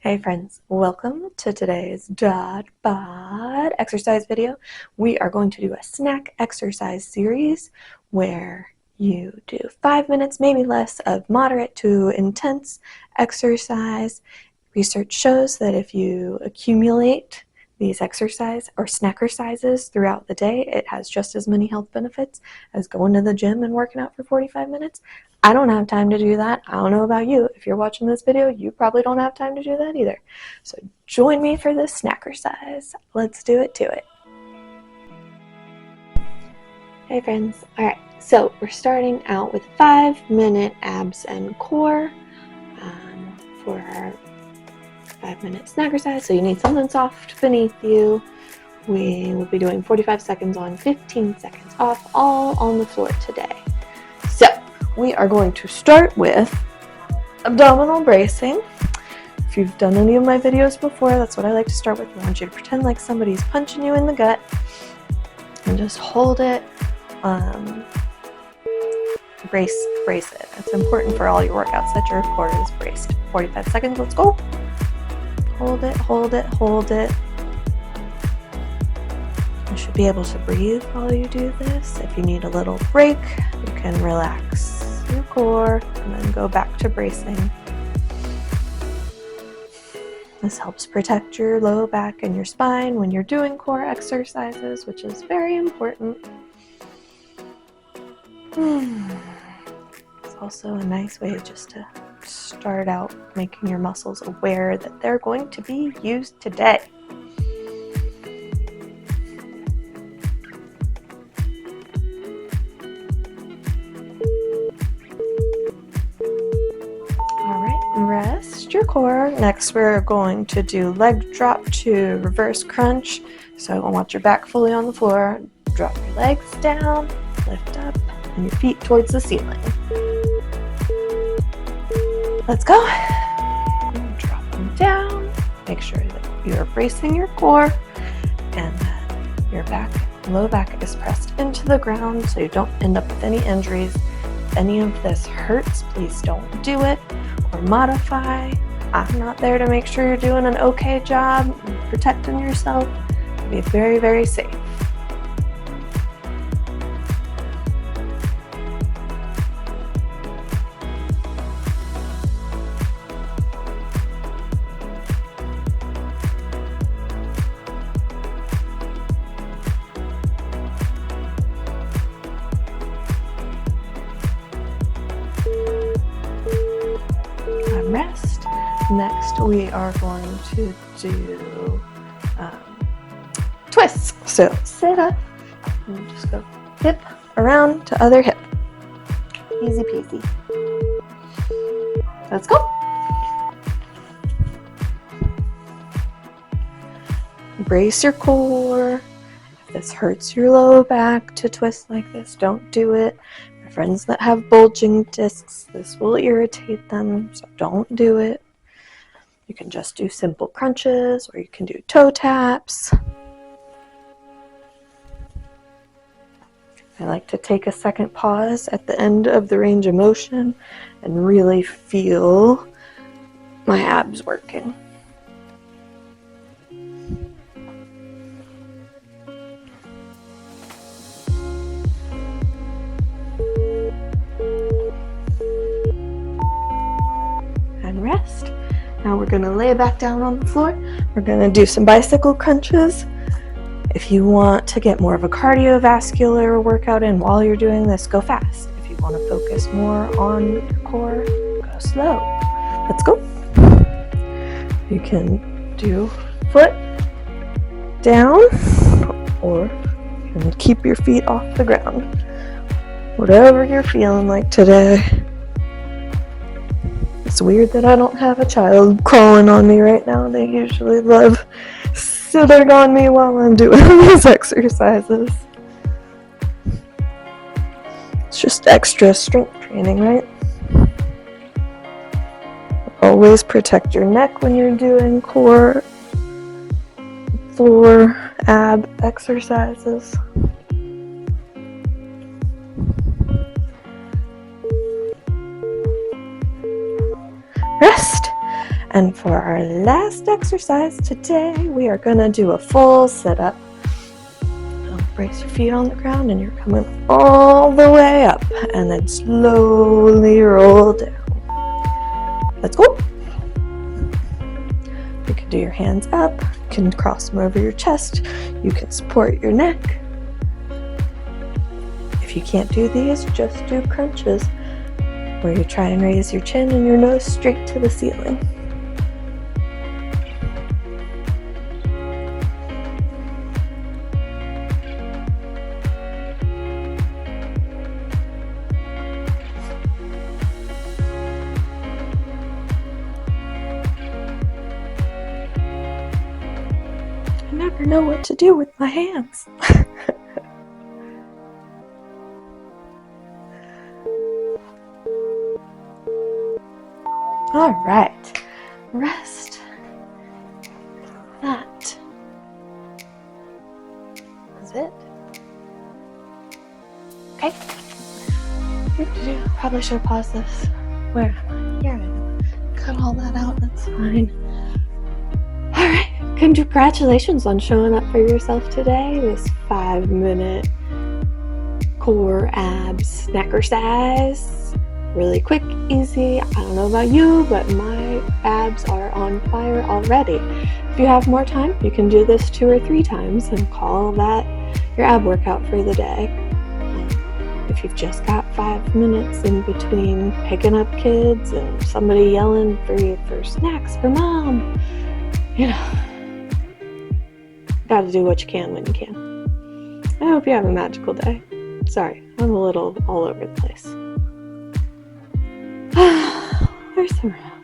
Hey friends, welcome to today's Dodd exercise video. We are going to do a snack exercise series where you do 5 minutes, maybe less, of moderate to intense exercise. Research shows that if you accumulate these exercise or snackercises throughout the day, it has just as many health benefits as going to the gym and working out for 45 minutes. I don't have time to do that. I don't know about you. If you're watching this video, you probably don't have time to do that either. So join me for this snackercise. Let's do it to it. Hey friends. All right, so we're starting out with 5-minute abs and core for our 5-minute snackercise. So you need something soft beneath you. We will be doing 45 seconds on, 15 seconds off, all on the floor today. So we are going to start with abdominal bracing. If you've done any of my videos before, that's what I like to start with. I want you to pretend like somebody's punching you in the gut and just hold it. Brace it. It's important for all your workouts that your core is braced. 45 seconds, let's go. Hold it, hold it, hold it. You should be able to breathe while you do this. If you need a little break, you can relax your core and then go back to bracing. This helps protect your low back and your spine when you're doing core exercises, which is very important. It's also a nice way just to start out making your muscles aware that they're going to be used today. Rest your core. Next, we're going to do leg drop to reverse crunch. So I want your back fully on the floor. Drop your legs down, lift up, and your feet towards the ceiling. Let's go. Drop them down. Make sure that you're bracing your core and that your back, low back, is pressed into the ground so you don't end up with any injuries. If any of this hurts, please don't do it or modify. I'm not there to make sure you're doing an okay job protecting yourself. Be very, very safe. Rest. Next, we are going to do twists. So sit up and just go hip around to other hip. Easy peasy. Let's go. Brace your core. If this hurts your low back to twist like this, don't do it. Friends that have bulging discs, this will irritate them, so don't do it. You can just do simple crunches, or you can do toe taps. I like to take a second pause at the end of the range of motion and really feel my abs working. Rest. Now we're going to lay back down on the floor. We're going to do some bicycle crunches. If you want to get more of a cardiovascular workout in while you're doing this, go fast. If you want to focus more on your core, go slow. Let's go. You can do foot down, or you can keep your feet off the ground. Whatever you're feeling like today. It's weird that I don't have a child crawling on me right now. They usually love sitting on me while I'm doing these exercises. It's just extra strength training, right? Always protect your neck when you're doing core, floor, ab exercises. Rest. And for our last exercise today, we are gonna do a full sit-up. Brace your feet on the ground and you're coming all the way up and then slowly roll down. Let's go. You can do your hands up, you can cross them over your chest, you can support your neck. If you can't do these, just do crunches, where you try and raise your chin and your nose straight to the ceiling. I never know what to do with my hands. All right, rest. That is it. Okay. Probably should pause this. Where am I? Here I am. Cut all that out, that's fine. All right, congratulations on showing up for yourself today. This 5-minute core abs snackercise. Really quick, easy. I don't know about you, but my abs are on fire already. If you have more time, you can do this 2 or 3 times and call that your ab workout for the day. If you've just got 5 minutes in between picking up kids and somebody yelling for you for snacks for mom, gotta do what you can when you can. I hope you have a magical day. Sorry, I'm a little all over the place. Where's the room?